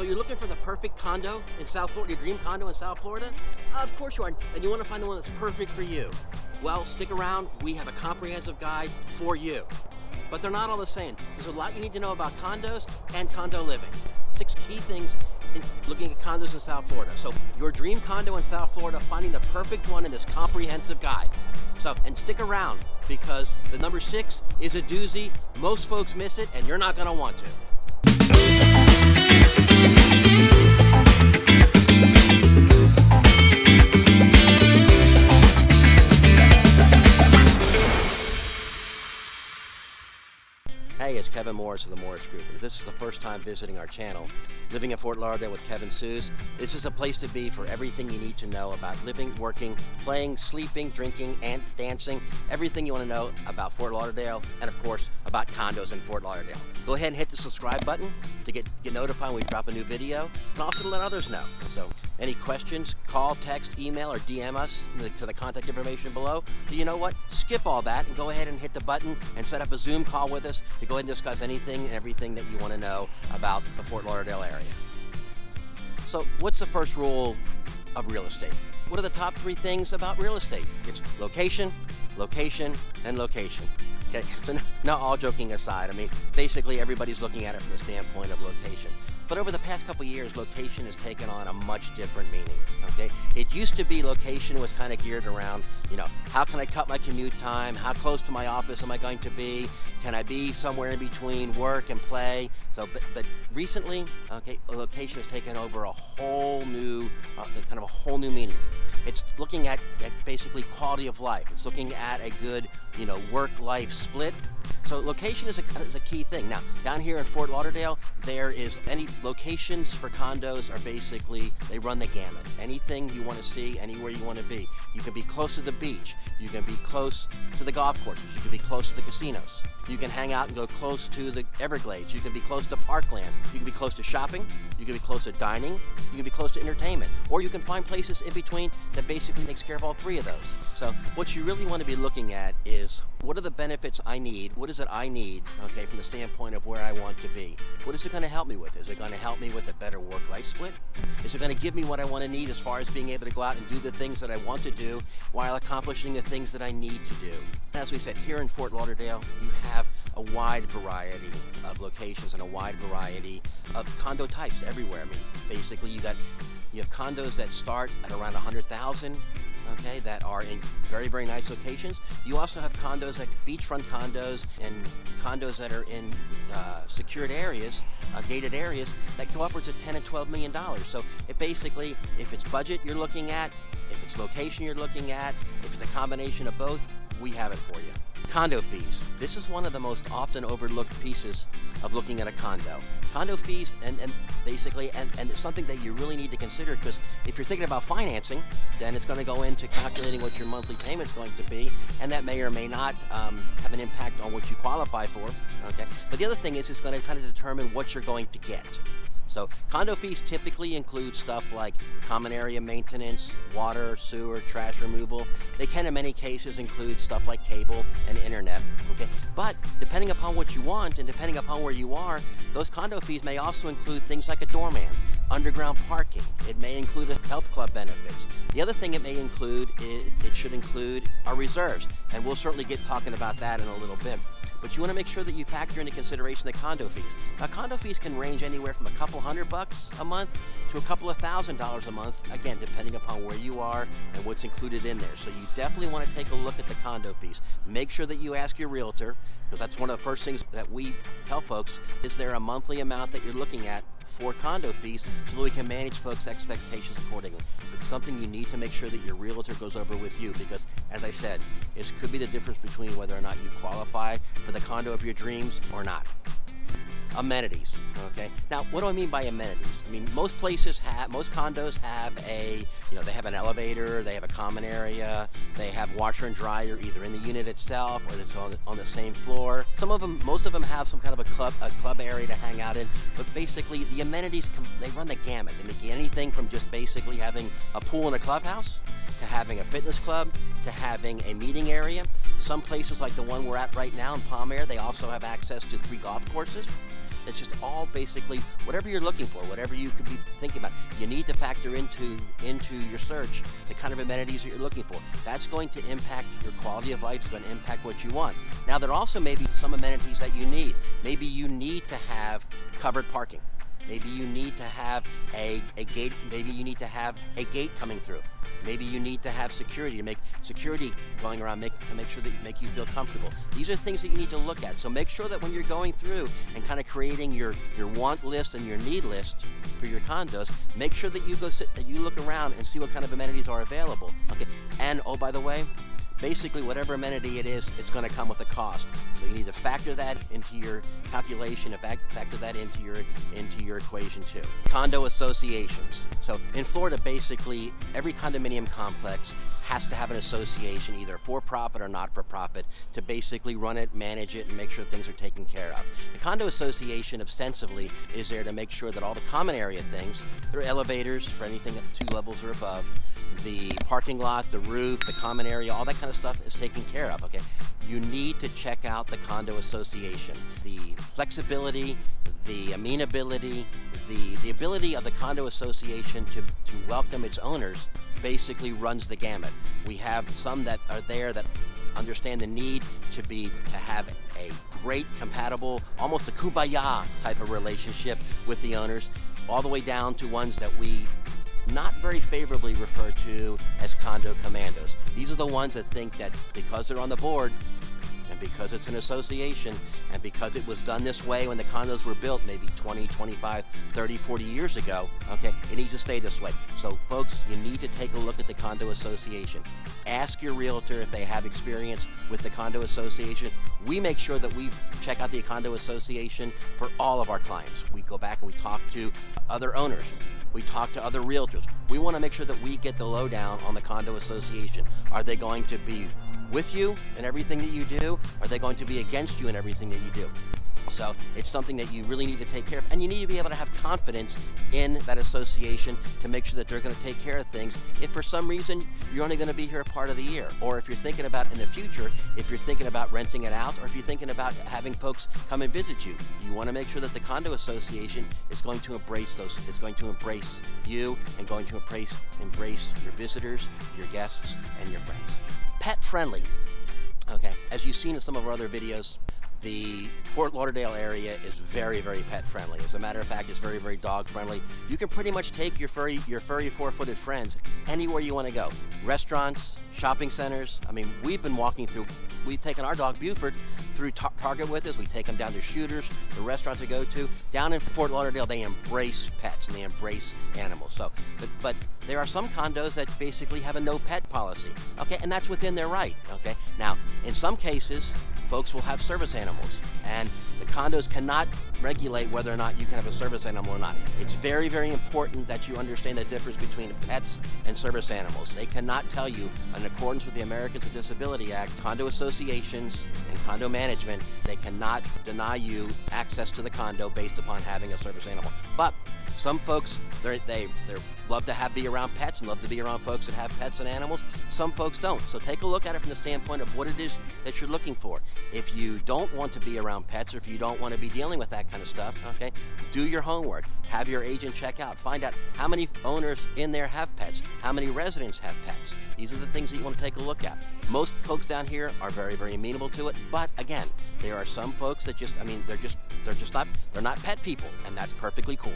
So you're looking for the perfect condo in South Florida, your dream condo in South Florida? Of course you are, and you want to find the one that's perfect for you. Well, stick around, we have a comprehensive guide for you. But they're not all the same. There's a lot you need to know about condos and condo living. 6 key things in looking at condos in South Florida. So your dream condo in South Florida, finding the perfect one in this comprehensive guide. So, and stick around because the number 6 is a doozy. Most folks miss it and you're not gonna want to. Hey, it's Kevin Morris of the Morris Group, and if this is the first time visiting our channel, Living in Fort Lauderdale with Kevin Suze, this is a place to be for everything you need to know about living, working, playing, sleeping, drinking, and dancing, everything you want to know about Fort Lauderdale, and of course, about condos in Fort Lauderdale. Go ahead and hit the subscribe button to get notified when we drop a new video, and also to let others know. So, any questions, call, text, email, or DM us to the contact information below. So you know what? Skip all that and go ahead and hit the button and set up a Zoom call with us to go ahead and discuss anything and everything that you want to know about the Fort Lauderdale area. So what's the first rule of real estate? What are the top 3 things about real estate? It's location, location, and location. Okay, so now all joking aside, I mean, basically everybody's looking at it from the standpoint of location. But over the past couple years, location has taken on a much different meaning, okay? It used to be location was kind of geared around, you know, how can I cut my commute time? How close to my office am I going to be? Can I be somewhere in between work and play? So, but recently, okay, location has taken over a whole new, kind of a whole new meaning. It's looking at basically quality of life. It's looking at a good, you know, work-life split. So location is a key thing. Now, down here in Fort Lauderdale, there is any locations for condos are basically, they run the gamut. Anything you want to see, anywhere you want to be. You can be close to the beach. You can be close to the golf courses. You can be close to the casinos. You can hang out and go close to the Everglades. You can be close to parkland. You can be close to shopping. You can be close to dining. You can be close to entertainment. Or you can find places in between that basically takes care of all 3 of those. So what you really want to be looking at is, what are the benefits I need? What is it I need, okay, from the standpoint of where I want to be? What is it going to help me with? Is it going to help me with a better work-life split? Is it going to give me what I want to need as far as being able to go out and do the things that I want to do while accomplishing the things that I need to do? As we said, here in Fort Lauderdale, you have a wide variety of locations and a wide variety of condo types everywhere. I mean, basically you have condos that start at around 100,000. Okay, that are in very, very nice locations. You also have condos like beachfront condos and condos that are in secured areas, gated areas that go upwards of $10 and $12 million. So it basically, if it's budget you're looking at, if it's location you're looking at, if it's a combination of both, we have it for you. Condo fees. This is one of the most often overlooked pieces of looking at a condo. Condo fees and basically it's something that you really need to consider, because if you're thinking about financing, then it's going to go into calculating what your monthly payment's going to be, and that may or may not have an impact on what you qualify for. Okay, but the other thing is it's going to kind of determine what you're going to get. So condo fees typically include stuff like common area maintenance, water, sewer, trash removal. They can in many cases include stuff like cable and internet. Okay, but depending upon what you want and depending upon where you are, those condo fees may also include things like a doorman, underground parking. It may include health club benefits. The other thing it may include is it should include our reserves, and we'll certainly get talking about that in a little bit. But you want to make sure that you factor into consideration the condo fees. Now, condo fees can range anywhere from a couple $100 a month to a couple of $1,000s a month, again, depending upon where you are and what's included in there. So you definitely want to take a look at the condo fees. Make sure that you ask your realtor, because that's one of the first things that we tell folks. Is there a monthly amount that you're looking at for condo fees, so that we can manage folks' expectations accordingly? It's something you need to make sure that your realtor goes over with you, because as I said, it could be the difference between whether or not you qualify for the condo of your dreams or not. Amenities, okay? Now, what do I mean by amenities? I mean, most condos have they have an elevator, they have a common area, they have washer and dryer either in the unit itself or it's on the same floor. Most of them have some kind of a club area to hang out in, but basically the amenities, they run the gamut. They make anything from just basically having a pool in a clubhouse, to having a fitness club, to having a meeting area. Some places like the one we're at right now in Palm Air, they also have access to 3 golf courses. it's just all basically whatever you're looking for, whatever you could be thinking about. You need to factor into your search the kind of amenities that you're looking for. That's going to impact your quality of life. It's going to impact what you want. Now, there also may be some amenities that you need. Maybe you need to have covered parking. Maybe you need to have a gate. Maybe you need to have a gate coming through. Maybe you need to have security, to make security going around to make sure that make you feel comfortable. These are things that you need to look at. So make sure that when you're going through and kind of creating your want list and your need list for your condos, make sure that you look around and see what kind of amenities are available. Okay. And oh, by the way, basically whatever amenity it is, it's going to come with a cost. So you need to factor that into your calculation, factor that into your equation too. Condo associations. So in Florida, basically every condominium complex has to have an association, either for-profit or not-for-profit, to basically run it, manage it, and make sure things are taken care of. The condo association ostensibly is there to make sure that all the common area things, there are elevators for anything up 2 levels or above, the parking lot, the roof, the common area, all that kind of stuff is taken care of, okay? You need to check out the condo association. The flexibility, the amenability, the ability of the condo association to welcome its owners basically runs the gamut. We have some that are there that understand the need to have a great, compatible, almost a kumbaya type of relationship with the owners, all the way down to ones that we not very favorably refer to as condo commandos. These are the ones that think that because they're on the board, and because it's an association, and because it was done this way when the condos were built maybe 20, 25, 30, 40 years ago, okay, it needs to stay this way. So folks, you need to take a look at the condo association. Ask your realtor if they have experience with the condo association. We make sure that we check out the condo association for all of our clients. We go back and we talk to other owners. We talk to other realtors. We want to make sure that we get the lowdown on the condo association. Are they going to be with you in everything that you do? Are they going to be against you in everything that you do? So it's something that you really need to take care of, and you need to be able to have confidence in that association to make sure that they're going to take care of things if for some reason you're only going to be here a part of the year, or if you're thinking about in the future, if you're thinking about renting it out, or if you're thinking about having folks come and visit you. You want to make sure that the condo association is going to embrace is going to embrace you, and going to embrace your visitors, your guests, and your friends. Pet friendly. Okay, as you've seen in some of our other videos, the Fort Lauderdale area is very, very pet friendly. As a matter of fact, it's very, very dog friendly. You can pretty much take your furry 4-footed friends anywhere you want to go. Restaurants, shopping centers. I mean, we've taken our dog Buford through Target with us. We take them down to Shooters, the restaurant to go to. Down in Fort Lauderdale, they embrace pets and they embrace animals. So, but there are some condos that basically have a no pet policy. Okay, and that's within their right. Okay, now in some cases, folks will have service animals, and the condos cannot regulate whether or not you can have a service animal or not. It's very, very important that you understand the difference between pets and service animals. They cannot tell you, in accordance with the Americans with Disability Act, condo associations and condo management, they cannot deny you access to the condo based upon having a service animal. But some folks, they love to be around pets and love to be around folks that have pets and animals. Some folks don't. So take a look at it from the standpoint of what it is that you're looking for. If you don't want to be around pets, or if you don't want to be dealing with that kind of stuff, okay, do your homework. Have your agent check out. Find out how many owners in there have pets, how many residents have pets. These are the things that you want to take a look at. Most folks down here are very, very amenable to it, but again, there are some folks that they're not pet people, and that's perfectly cool.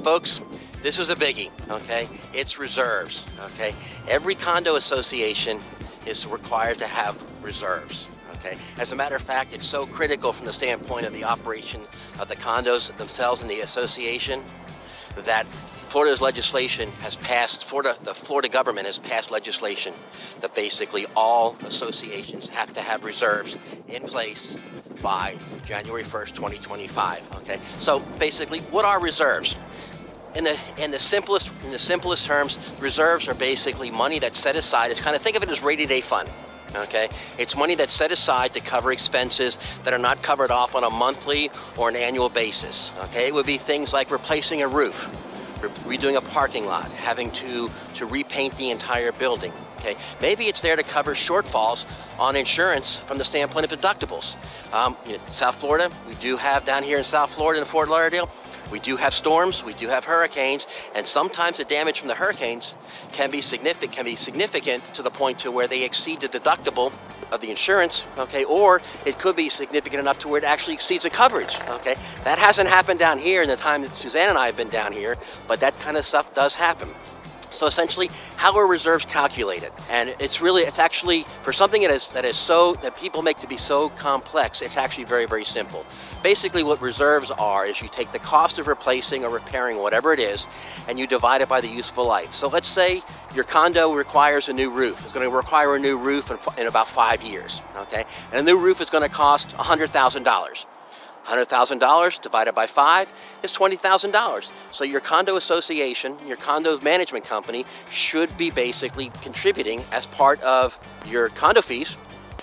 Folks, this is a biggie, okay? It's reserves, okay? Every condo association is required to have reserves, okay? As a matter of fact, it's so critical from the standpoint of the operation of the condos themselves and the association that Florida's legislation has passed, the Florida government has passed legislation that basically all associations have to have reserves in place by January 1st, 2025, okay? So basically, what are reserves? In the simplest terms, reserves are basically money that's set aside. It's kind of, think of it as rainy day fund. Okay, it's money that's set aside to cover expenses that are not covered off on a monthly or an annual basis. Okay, it would be things like replacing a roof, redoing a parking lot, having to repaint the entire building. Okay, maybe it's there to cover shortfalls on insurance from the standpoint of deductibles. South Florida, we do have down here in South Florida in Fort Lauderdale, we do have storms, we do have hurricanes, and sometimes the damage from the hurricanes can be significant to the point to where they exceed the deductible of the insurance, okay, or it could be significant enough to where it actually exceeds the coverage, okay. That hasn't happened down here in the time that Suzanne and I have been down here, but that kind of stuff does happen. So essentially, how are reserves calculated? And it's actually, for something that people make to be so complex, it's actually very, very simple. Basically what reserves are is you take the cost of replacing or repairing whatever it is, and you divide it by the useful life. So let's say your condo requires a new roof. It's going to require a new roof in about 5 years, okay? And a new roof is going to cost $100,000. $100,000 divided by 5 is $20,000. So your condo association, your condo management company should be basically contributing as part of your condo fees,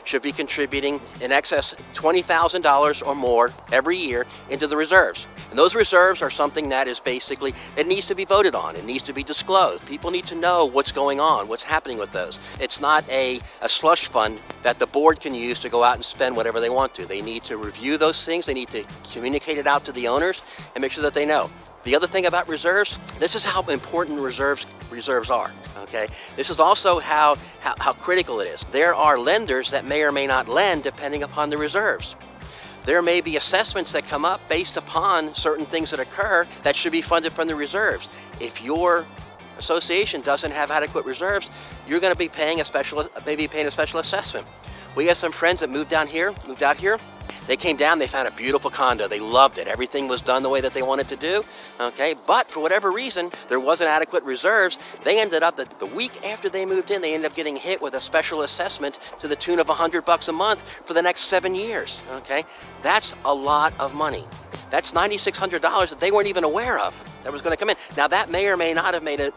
should be contributing in excess of $20,000 or more every year into the reserves. And those reserves are something that is basically, it needs to be voted on, it needs to be disclosed. People need to know what's going on, what's happening with those. It's not a slush fund that the board can use to go out and spend whatever they want to. They need to review those things, they need to communicate it out to the owners and make sure that they know. The other thing about reserves, this is how important reserves are, okay? This is also how critical it is. There are lenders that may or may not lend depending upon the reserves. There may be assessments that come up based upon certain things that occur that should be funded from the reserves. If your association doesn't have adequate reserves, you're going to be paying a special assessment. We have some friends that moved out here. They came down, they found a beautiful condo. They loved it. Everything was done the way that they wanted to do, okay? But for whatever reason, there wasn't adequate reserves. They ended up, the week after they moved in, they ended up getting hit with a special assessment to the tune of $100 a month for the next 7 years, okay? That's a lot of money. That's $9,600 that they weren't even aware of that was going to come in. Now that may or may not have made an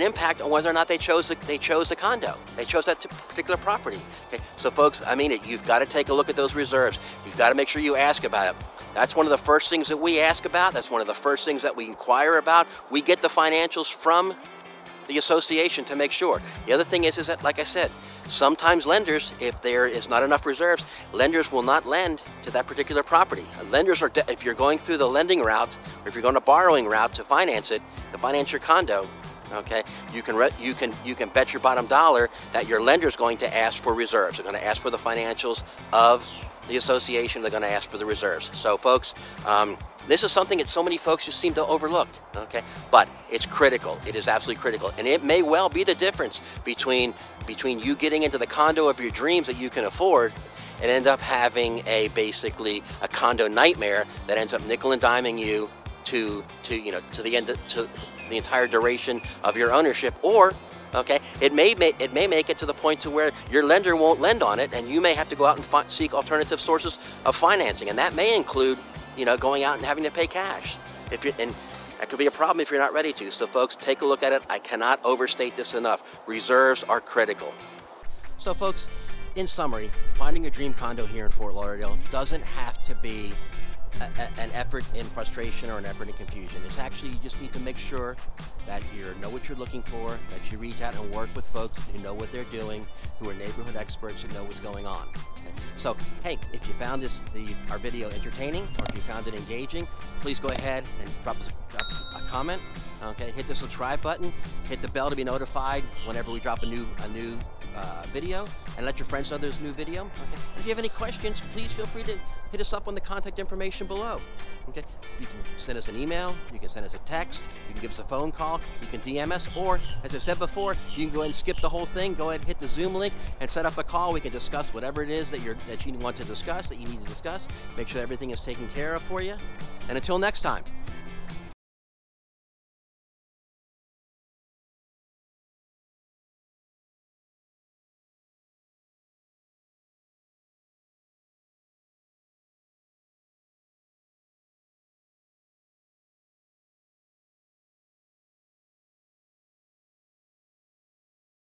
impact on whether or not they chose the condo. They chose that particular property. Okay, so folks, I mean it. You've got to take a look at those reserves. You've got to make sure you ask about it. That's one of the first things that we ask about. That's one of the first things that we inquire about. We get the financials from the association to make sure. The other thing is that, like I said, sometimes lenders, if there is not enough reserves, lenders will not lend to that particular property. Lenders are, if you're going through the lending route, or if you're going to borrowing route to finance it, to finance your condo, okay, you can bet your bottom dollar that your lender is going to ask for reserves. They're going to ask for the financials of the association. They're going to ask for the reserves. So folks, this is something that so many folks just seem to overlook, okay? But it's critical. It is absolutely critical. And it may well be the difference between you getting into the condo of your dreams that you can afford and end up having basically a condo nightmare that ends up nickel and diming you to the entire duration of your ownership. Or, okay, it may make it to the point to where your lender won't lend on it, and you may have to go out and seek alternative sources of financing, and that may include, going out and having to pay cash. And that could be a problem if you're not ready to. So folks, take a look at it. I cannot overstate this enough. Reserves are critical. So folks, in summary, finding a dream condo here in Fort Lauderdale doesn't have to be an effort in frustration or an effort in confusion. It's actually, you just need to make sure that you know what you're looking for, that you reach out and work with folks who know what they're doing, who are neighborhood experts who know what's going on. Okay? So, hey, if you found our video entertaining, or if you found it engaging, please go ahead and drop a comment. Okay, hit the subscribe button, hit the bell to be notified whenever we drop a new video, and let your friends know there's a new video. Okay, and if you have any questions, please feel free to hit us up on the contact information below. Okay, you can send us an email, you can send us a text, you can give us a phone call, you can DM us, or as I said before, you can go ahead and skip the whole thing, go ahead and hit the Zoom link and set up a call. We can discuss whatever it is that you want to discuss, that you need to discuss, make sure everything is taken care of for you. And until next time,